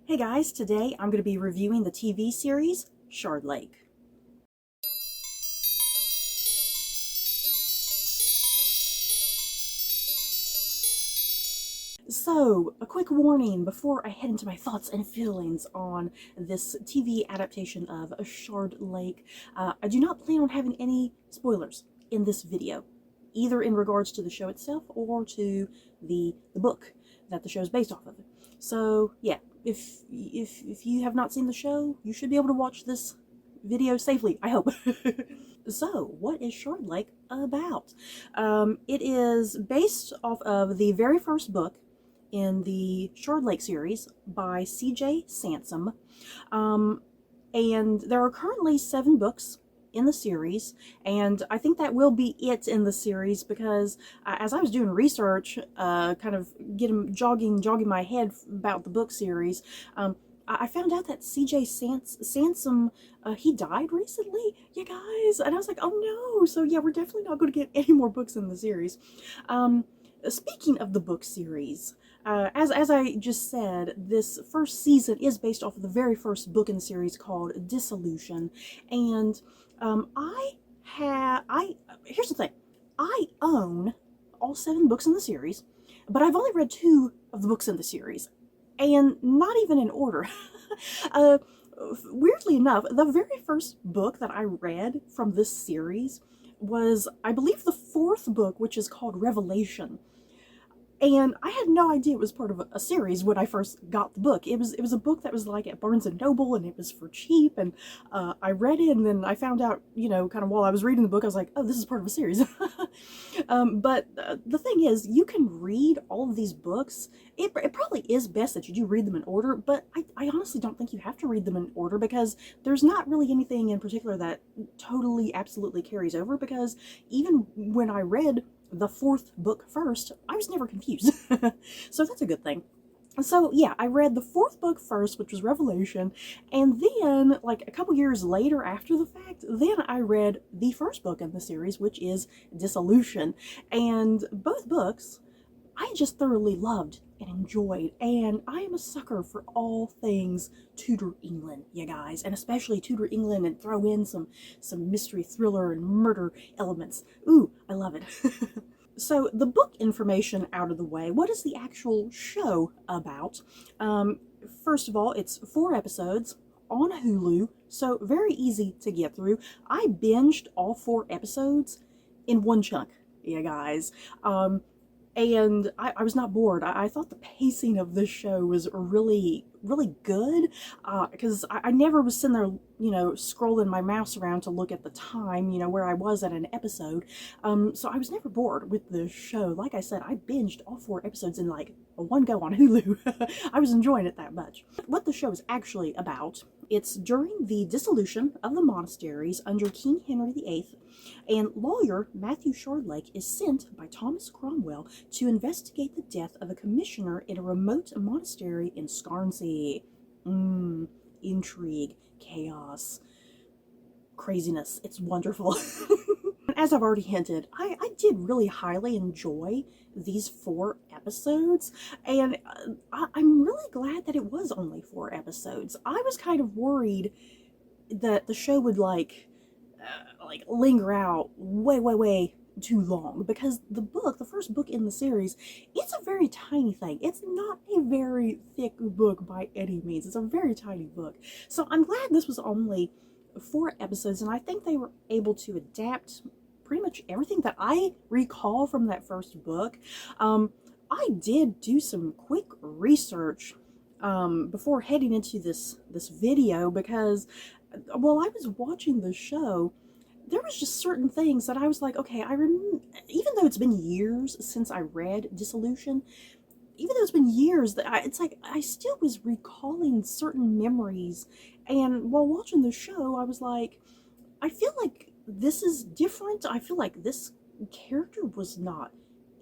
Hey guys, today I'm going to be reviewing the TV series Shardlake. So, a quick warning before I head into my thoughts and feelings on this TV adaptation of Shardlake. I do not plan on having any spoilers in this video, either in regards to the show itself or to the book that the show is based off of. So, yeah, if you have not seen the show, you should be able to watch this video safely, I hope. So, what is Shardlake about? It is based off of the very first book in the Shardlake series by C.J. Sansom. And there are currently 7 books in the series, and I think that will be it in the series because as I was doing research, kind of jogging my head about the book series, I found out that C.J. Sansom, he died recently, you guys, and I was like, oh no, so yeah, we're definitely not going to get any more books in the series. Speaking of the book series, as I just said, this first season is based off of the very first book in the series called Dissolution, and here's the thing, I own all 7 books in the series, but I've only read 2 of the books in the series, and not even in order. Weirdly enough, the very first book that I read from this series was, I believe, the 4th book, which is called Revelation. And I had no idea it was part of a series when I first got the book. It was a book that was like at Barnes & Noble, and it was for cheap, and I read it, and then I found out, you know, kind of while I was reading the book, I was like, oh, this is part of a series. But the thing is, you can read all of these books. It probably is best that you do read them in order, but I honestly don't think you have to read them in order because there's not really anything in particular that totally, absolutely carries over, because even when I read the 4th book first, I was never confused. So that's a good thing. So yeah, I read the 4th book first, which was Revelation, and then, like a couple years later after the fact, then I read the first book in the series, which is Dissolution. And both books I just thoroughly loved and enjoyed, and I am a sucker for all things Tudor England, you guys, and especially Tudor England, and throw in some mystery thriller and murder elements. Ooh, I love it. So, the book information out of the way, what is the actual show about? First of all, it's 4 episodes on Hulu, so very easy to get through. I binged all 4 episodes in one chunk, you guys. And I was not bored. I thought the pacing of this show was really, really good, because I never was sitting there, you know, scrolling my mouse around to look at the time, you know, where I was at an episode. So I was never bored with the show. Like I said, I binged all 4 episodes in like one go on Hulu. I was enjoying it that much. What the show is actually about, it's during the dissolution of the monasteries under King Henry VIII, and lawyer Matthew Shardlake is sent by Thomas Cromwell to investigate the death of a commissioner in a remote monastery in Scarnsey. Intrigue, chaos, craziness. It's wonderful. As I've already hinted, I did really highly enjoy these 4 episodes, and I'm really glad that it was only 4 episodes. I was kind of worried that the show would like linger out way too long, because the first book in the series, it's a very tiny thing. It's not a very thick book by any means. It's a very tiny book. So I'm glad this was only 4 episodes, and I think they were able to adapt pretty much everything that I recall from that first book. I did do some quick research before heading into this video, because while I was watching the show, there was just certain things that I was like, okay, I remember, even though it's been years since I read Dissolution, even though it's been years, it's like I still was recalling certain memories. And while watching the show, I was like, I feel like this is different. I feel like this character was not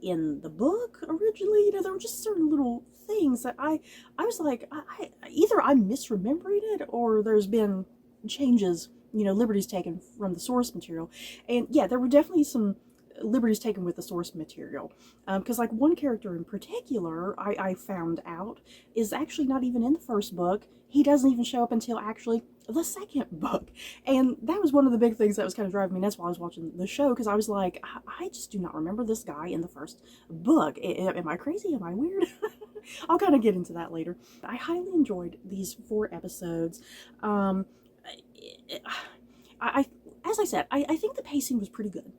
in the book originally. You know, there were just certain little things that I was like, either I'm misremembering it, or there's been changes, you know, liberties taken from the source material. And yeah, there were definitely some liberties taken with the source material. Because like one character in particular, I found out, is actually not even in the first book. He doesn't even show up until actually the second book. And that was one of the big things that was kind of driving me nuts while I was watching the show, because I was like, I just do not remember this guy in the first book. Am I crazy? Am I weird? I'll kind of get into that later. I highly enjoyed these 4 episodes. As I said, I think the pacing was pretty good.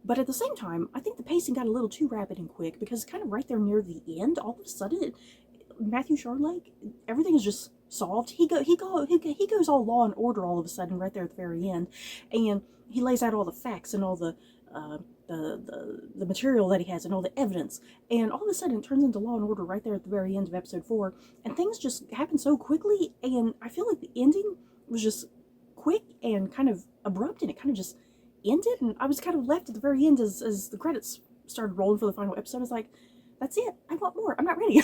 But at the same time, I think the pacing got a little too rapid and quick, because kind of right there near the end, all of a sudden, Matthew Shardlake, everything is just solved. He goes all law and order all of a sudden right there at the very end, and he lays out all the facts and all the material that he has and all the evidence, and all of a sudden it turns into Law and Order right there at the very end of episode 4, and things just happen so quickly, and I feel like the ending was just quick and kind of abrupt, and it kind of just ended, and I was kind of left at the very end as the credits started rolling for the final episode. I was like, that's it, I want more, I'm not ready.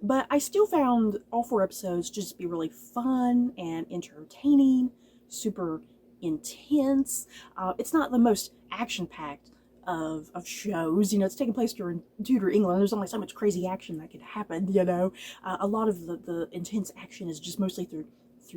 But I still found all 4 episodes just be really fun and entertaining, super intense. It's not the most action-packed of shows. You know, it's taking place during Tudor England. There's only so much crazy action that could happen, you know. A lot of the intense action is just mostly through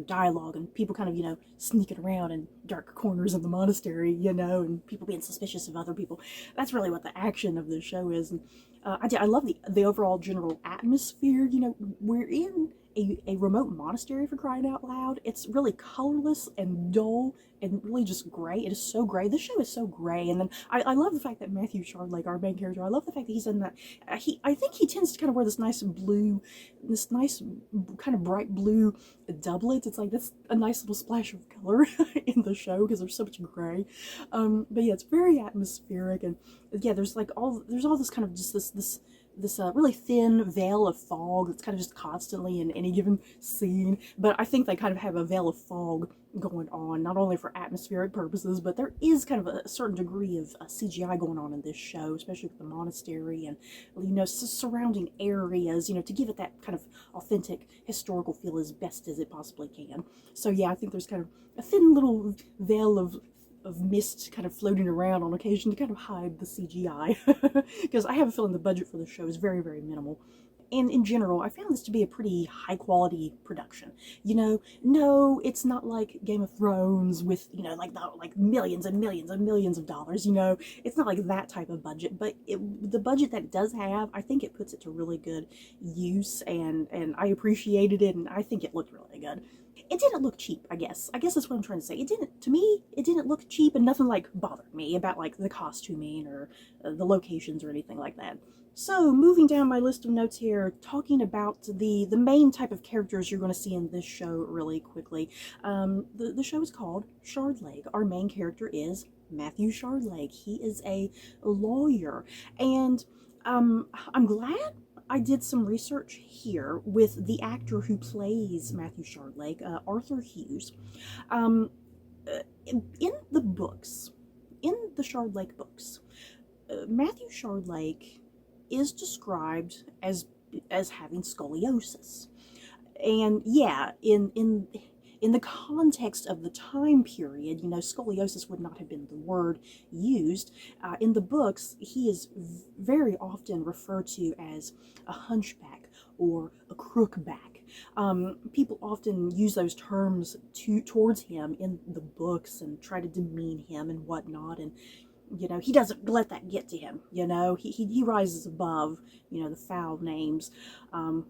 dialogue and people kind of, you know, sneaking around in dark corners of the monastery, you know, and people being suspicious of other people. That's really what the action of the show is. And I love the overall general atmosphere. You know, we're in a remote monastery, for crying out loud. It's really colorless and dull and really just gray. It is so gray. This show is so gray. And then I love the fact that Matthew Shardlake, our main character, I love the fact that he's in that. I think he tends to kind of wear this nice kind of bright blue doublet. It's like that's a nice little splash of color in the show because there's so much gray. But yeah, it's very atmospheric, and yeah, there's all this kind of just this really thin veil of fog that's kind of just constantly in any given scene. But I think they kind of have a veil of fog going on, not only for atmospheric purposes, but there is kind of a certain degree of CGI going on in this show, especially with the monastery and, you know, surrounding areas, you know, to give it that kind of authentic historical feel as best as it possibly can. So yeah, I think there's kind of a thin little veil of mist kind of floating around on occasion to kind of hide the CGI, because I have a feeling the budget for the show is very, very minimal. And in general, I found this to be a pretty high quality production. You know, no, it's not like Game of Thrones with, you know, like millions and millions and millions of dollars, you know. It's not like that type of budget, but the budget that it does have, I think it puts it to really good use, and I appreciated it, and I think it looked really good. It didn't look cheap, I guess. I guess that's what I'm trying to say. To me, it didn't look cheap, and nothing like bothered me about like the costuming or the locations or anything like that. So, moving down my list of notes here, talking about the main type of characters you're going to see in this show really quickly. The show is called Shardlake. Our main character is Matthew Shardlake. He is a lawyer, and I'm glad I did some research here with the actor who plays Matthew Shardlake, Arthur Hughes. In the books, in the Shardlake books, Matthew Shardlake is described as having scoliosis. And yeah, in the context of the time period, you know, scoliosis would not have been the word used. In the books, he is very often referred to as a hunchback or a crookback. People often use those terms towards him in the books and try to demean him and whatnot, and you know, he doesn't let that get to him. You know, he rises above, you know, the foul names,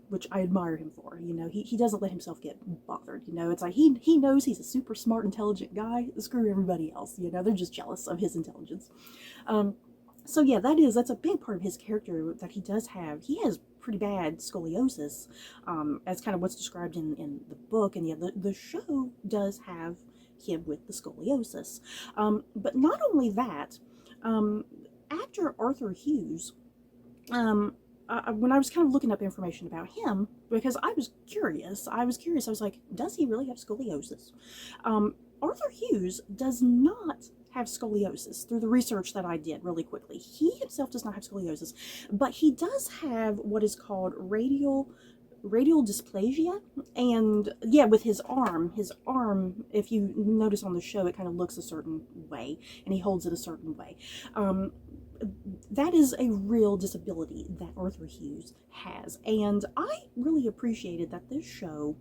which I admire him for. You know, he doesn't let himself get bothered. You know, it's like he knows he's a super smart, intelligent guy. Screw everybody else. You know, they're just jealous of his intelligence. So yeah, that's a big part of his character that he does have. He has pretty bad scoliosis, as kind of what's described in the book, and yeah, the show does have him with the scoliosis. But not only that, actor Arthur Hughes, when I was kind of looking up information about him, because I was curious, I was like, does he really have scoliosis? Arthur Hughes does not have scoliosis through the research that I did really quickly. He himself does not have scoliosis, but he does have what is called radial radial dysplasia, and yeah, with his arm, if you notice on the show, it kind of looks a certain way, and he holds it a certain way. That is a real disability that Arthur Hughes has, and I really appreciated that this show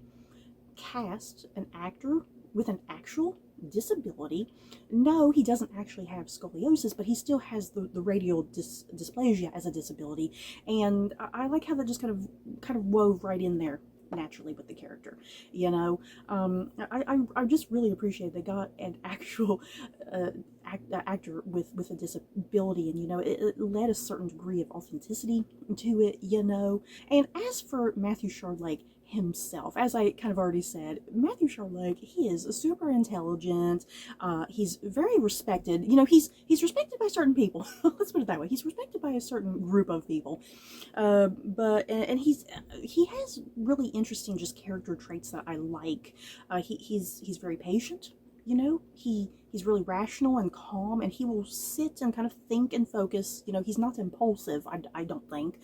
cast an actor with an actual disability. No, he doesn't actually have scoliosis, but he still has the radial dysplasia as a disability, and I like how that just kind of wove right in there naturally with the character, you know. I just really appreciate they got an actual actor with a disability, and you know, it led a certain degree of authenticity to it, you know. And as for Matthew Shardlake himself, as I kind of already said, Matthew Shardlake, he is super intelligent. He's very respected. You know, he's respected by certain people. Let's put it that way. He's respected by a certain group of people. But he has really interesting just character traits that I like. He's very patient. You know, he's really rational and calm, and he will sit and kind of think and focus. You know, he's not impulsive, I don't think.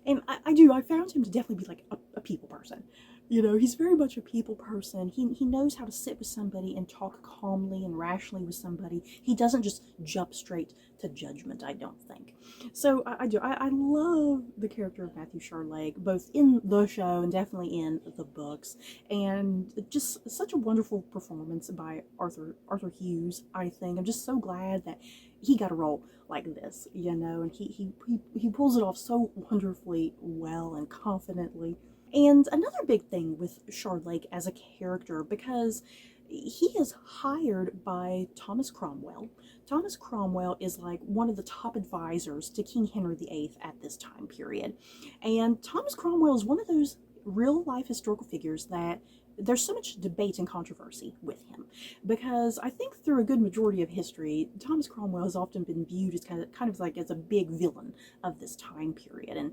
And I found him to definitely be like a people person. You know, he's very much a people person. He knows how to sit with somebody and talk calmly and rationally with somebody. He doesn't just jump straight to judgment, I don't think. So I love the character of Matthew Shardlake, both in the show and definitely in the books. And just such a wonderful performance by Arthur Hughes, I think. I'm just so glad that he got a role like this, you know, and he pulls it off so wonderfully well and confidently. And another big thing with Shardlake as a character, because he is hired by Thomas Cromwell. Thomas Cromwell is like one of the top advisors to King Henry VIII at this time period. And Thomas Cromwell is one of those real life historical figures that there's so much debate and controversy with him, because I think through a good majority of history, Thomas Cromwell has often been viewed as kind of like as a big villain of this time period, and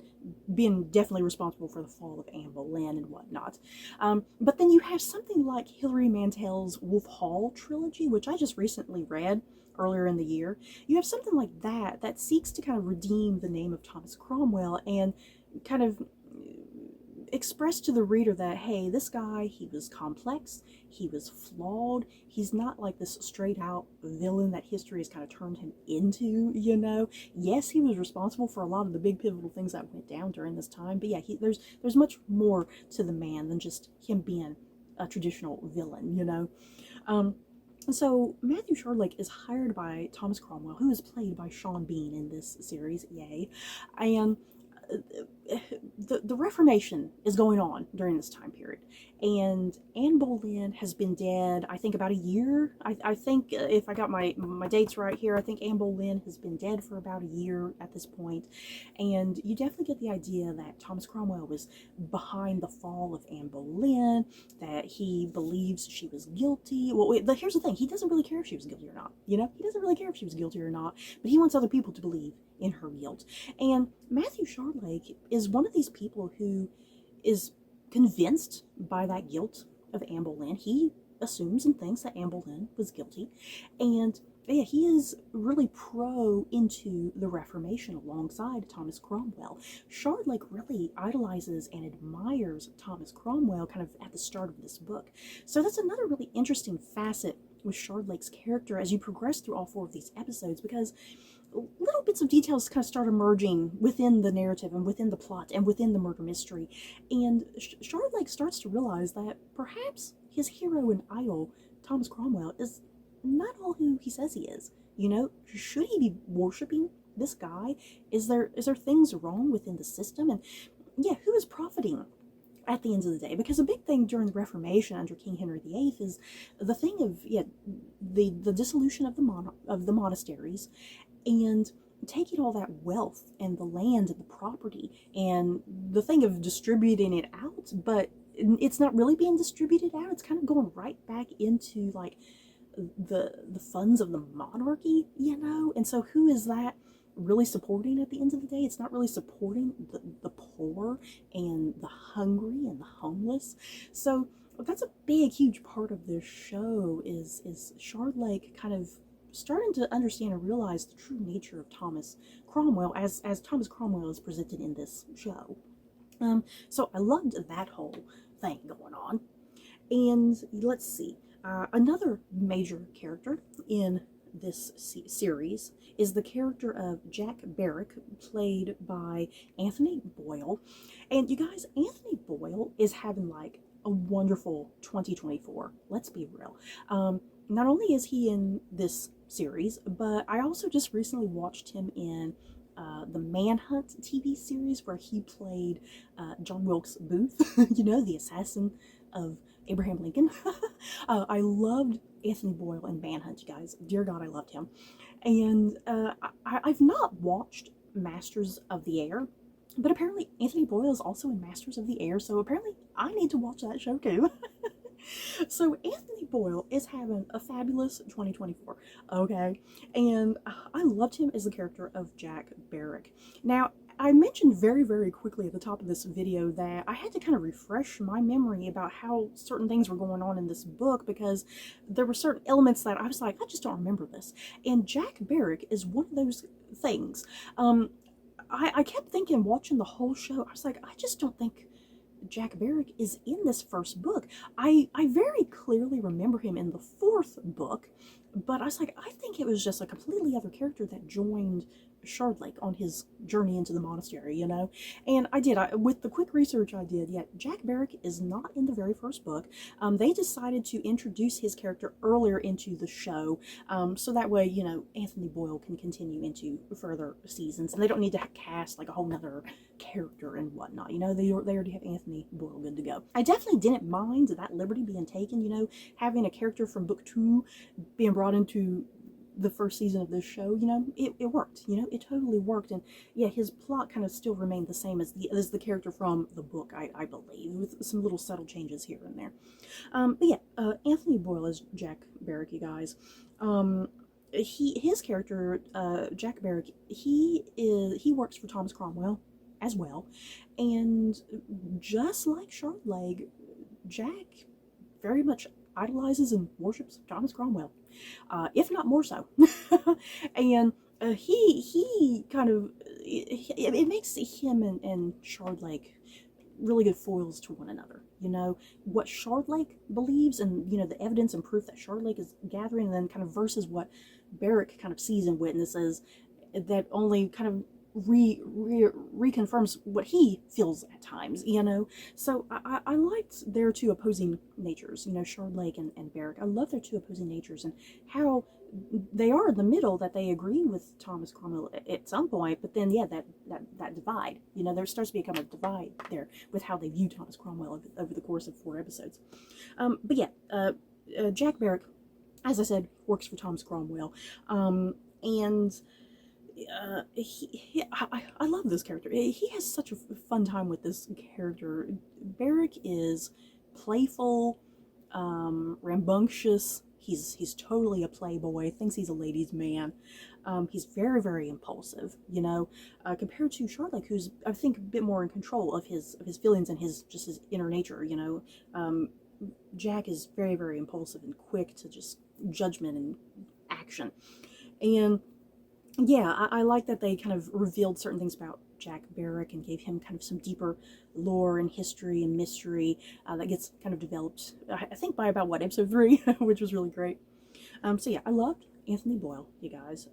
been definitely responsible for the fall of Anne Boleyn and whatnot. But then you have something like Hilary Mantel's Wolf Hall trilogy, which I just recently read earlier in the year. You have something like that seeks to kind of redeem the name of Thomas Cromwell and kind of express to the reader that, hey, this guy, he was complex, he was flawed, he's not like this straight out villain that history has kind of turned him into, you know. Yes, he was responsible for a lot of the big pivotal things that went down during this time, but yeah, there's much more to the man than just him being a traditional villain, you know. So Matthew Shardlake is hired by Thomas Cromwell, who is played by Sean Bean in this series, yay, and the Reformation is going on during this time period, and Anne Boleyn has been dead, I think, about a year. I think, if I got my dates right here, I think Anne Boleyn has been dead for about a year at this point, and you definitely get the idea that Thomas Cromwell was behind the fall of Anne Boleyn, that he believes she was guilty. Well, here's the thing, he doesn't really care if she was guilty or not, you know? He doesn't really care if she was guilty or not, but he wants other people to believe in her guilt. And Matthew Shardlake is one of these people who is convinced by that guilt of Anne Boleyn. He assumes and thinks that Anne Boleyn was guilty, and yeah, he is really into the Reformation alongside Thomas Cromwell. Shardlake really idolizes and admires Thomas Cromwell kind of at the start of this book. So that's another really interesting facet with Shardlake's character as you progress through all 4 of these episodes, because little bits of details kind of start emerging within the narrative and within the plot and within the murder mystery. And Shardlake starts to realize that perhaps his hero and idol, Thomas Cromwell, is not all who he says he is. You know, should he be worshipping this guy? Is there things wrong within the system? And yeah, who is profiting at the end of the day? Because a big thing during the Reformation under King Henry VIII is the thing of the dissolution of the monasteries, and taking all that wealth and the land and the property, and the thing of distributing it out, but it's not really being distributed out. It's kind of going right back into like the funds of the monarchy, you know. And so who is that really supporting at the end of the day? It's not really supporting the poor and the hungry and the homeless. So that's a big, huge part of this show is Shardlake kind of starting to understand and realize the true nature of Thomas Cromwell as Thomas Cromwell is presented in this show. So I loved that whole thing going on. And let's see, another major character in this series is the character of Jack Barrick, played by Anthony Boyle. And you guys, Anthony Boyle is having like a wonderful 2024. Let's be real. Not only is he in this series, but I also just recently watched him in the Manhunt TV series where he played John Wilkes Booth, you know, the assassin of Abraham Lincoln. I loved Anthony Boyle in Manhunt, you guys. Dear God, I loved him. And I've not watched Masters of the Air, but apparently Anthony Boyle is also in Masters of the Air, so apparently I need to watch that show too. So Anthony Boyle is having a fabulous 2024, okay? And I loved him as the character of Jack Barrick. Now, I mentioned very, very quickly at the top of this video that I had to kind of refresh my memory about how certain things were going on in this book, because there were certain elements that I was like, I just don't remember this. And Jack Barrick is one of those things. I kept thinking, watching the whole show, I was like, I just don't think Jack Barrick is in this first book. I very clearly remember him in the fourth book, but I was like, I think it was just a completely other character that joined Shardlake on his journey into the monastery, you know? And I did, with the quick research I did, yeah, Jack Barrick is not in the very first book. They decided to introduce his character earlier into the show, so that way, you know, Anthony Boyle can continue into further seasons, and they don't need to cast like a whole nother character and whatnot, you know, they already have Anthony Boyle good to go. I definitely didn't mind that liberty being taken, you know, having a character from book 2 being brought into the first season of this show, you know, it worked, you know, it totally worked. And yeah, his plot kind of still remained the same as the character from the book, I believe, with some little subtle changes here and there. But yeah, Anthony Boyle is Jack Barrick, you guys. His character, Jack Barrick, he works for Thomas Cromwell as well, and just like Shardlake, Jack very much idolizes and worships Thomas Cromwell, if not more so. And he kind of, it makes him and Shardlake really good foils to one another. You know, what Shardlake believes, and, you know, the evidence and proof that Shardlake is gathering, and then kind of versus what Barrick kind of sees and witnesses, that only kind of reconfirms what he feels at times, you know. So I liked their two opposing natures, you know, Shardlake and Barrick. I love their two opposing natures and how they are in the middle, that they agree with Thomas Cromwell at some point, but then yeah, that divide, you know, there starts to become a divide there with how they view Thomas Cromwell over the course of 4 episodes. But yeah, Jack Barrick, as I said, works for Thomas Cromwell, and I love this character. He has such a fun time with this character. Barrick is playful, rambunctious. He's totally a playboy, thinks he's a ladies' man. He's very, very impulsive, you know, compared to Shardlake, who's, I think, a bit more in control of his feelings and his inner nature, you know. Jack is very, very impulsive and quick to just judgment and action. And yeah, I like that they kind of revealed certain things about Jack Barrick and gave him kind of some deeper lore and history and mystery that gets kind of developed, I think, by about, what, episode 3, which was really great. So yeah, I loved Anthony Boyle, you guys.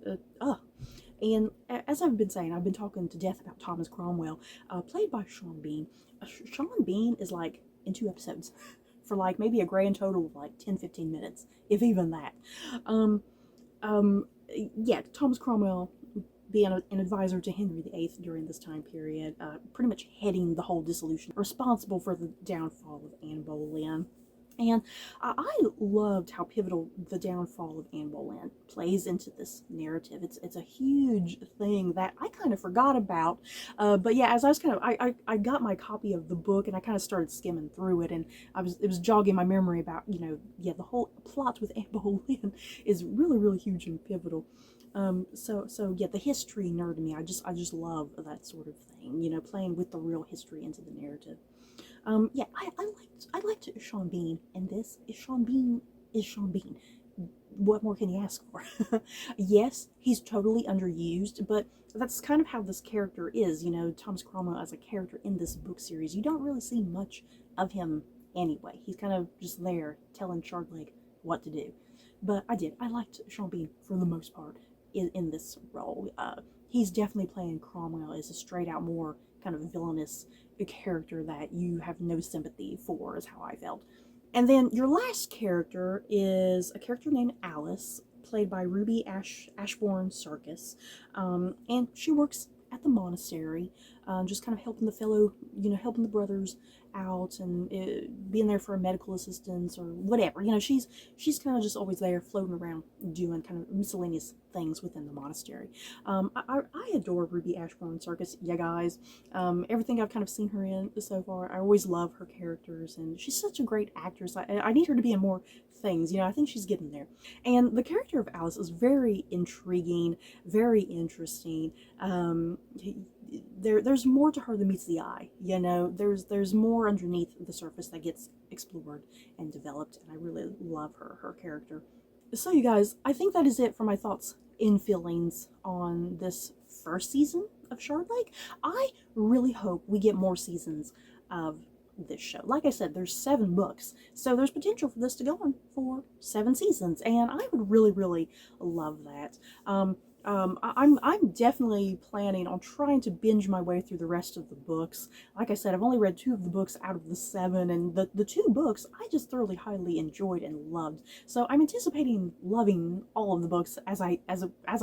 And as I've been saying, I've been talking to death about Thomas Cromwell, played by Sean Bean. Sean Bean is like in 2 episodes for like maybe a grand total of like 10-15 minutes, if even that. Yeah, Thomas Cromwell being an advisor to Henry VIII during this time period, pretty much heading the whole dissolution, responsible for the downfall of Anne Boleyn. And I loved how pivotal the downfall of Anne Boleyn plays into this narrative. It's a huge thing that I kind of forgot about. But yeah, as I was kind of, I got my copy of the book and I kind of started skimming through it, and it was jogging my memory about, you know, yeah, the whole plot with Anne Boleyn is really, really huge and pivotal. So yeah, the history nerd in me, I just love that sort of thing, you know, playing with the real history into the narrative. Yeah, I liked Sean Bean in this. Sean Bean is Sean Bean. what more can you ask for? Yes, he's totally underused, but that's kind of how this character is. You know, Thomas Cromwell as a character in this book series, you don't really see much of him anyway. He's kind of just there telling Shardlake what to do. But I liked Sean Bean for the most part in this role. He's definitely playing Cromwell as a straight out more kind of villainous character that you have no sympathy for, is how I felt. And then your last character is a character named Alice, played by Ruby Ashbourne Sarkis, and she works at the monastery, just kind of helping helping the brothers out and being there for a medical assistance or whatever. She's kind of just always there, floating around, doing kind of miscellaneous things within the monastery. I adore Ruby Ashbourne Sarkis, yeah, guys. Everything I've kind of seen her in so far, I always love her characters, and she's such a great actress. I need her to be in more things. I think she's getting there. And the character of Alice is very intriguing, very interesting. There's more to her than meets the eye. There's more underneath the surface that gets explored and developed, and I really love her character. So you guys, I think that is it for my thoughts and feelings on this first season of Shardlake. I really hope we get more seasons of this show. Like I said, there's 7 books, so there's potential for this to go on for 7 seasons, and I would really love that. I'm definitely planning on trying to binge my way through the rest of the books. Like I said, I've only read 2 of the books out of the 7, and the 2 books I just thoroughly, highly enjoyed and loved. So I'm anticipating loving all of the books as I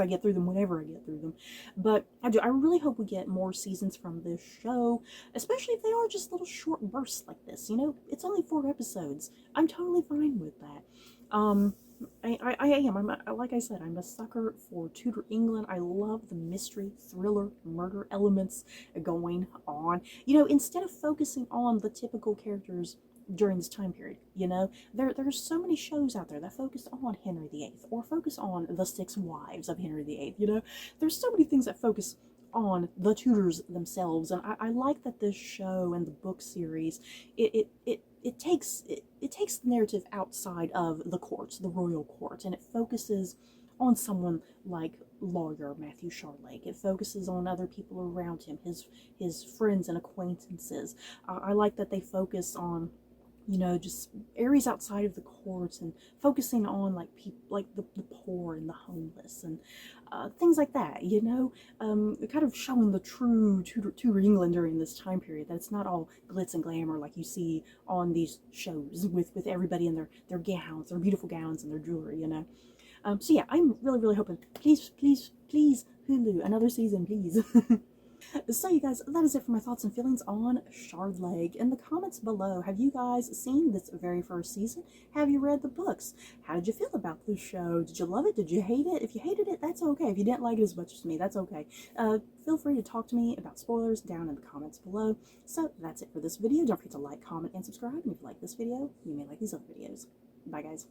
get through them, whenever I get through them. But I really hope we get more seasons from this show, especially if they are just little short bursts like this. It's only 4 episodes. I'm totally fine with that. I am. Like I said, I'm a sucker for Tudor England. I love the mystery, thriller, murder elements going on. Instead of focusing on the typical characters during this time period, there's so many shows out there that focus on Henry VIII or focus on the 6 wives of Henry VIII. There's so many things that focus on the Tudors themselves, and I like that this show and the book series it takes the narrative outside of the courts, the royal court, and it focuses on someone like lawyer Matthew Shardlake. It focuses on other people around him, his friends and acquaintances. I like that they focus on just areas outside of the courts and focusing on people like the poor and the homeless and things like that, kind of showing the true Tudor England during this time period, that it's not all glitz and glamour like you see on these shows with everybody in their gowns, their beautiful gowns and their jewelry, So yeah, I'm really hoping, please, Hulu, another season, please. So you guys, that is it for my thoughts and feelings on Shardlake. In the comments below, have you guys seen this very first season? Have you read the books? How did you feel about the show? Did you love it? Did you hate it? If you hated it, that's okay. If you didn't like it as much as me, that's okay. Feel free to talk to me about spoilers down in the comments below. So that's it for this video. Don't forget to like, comment, and subscribe. And if you like this video, you may like these other videos. Bye guys.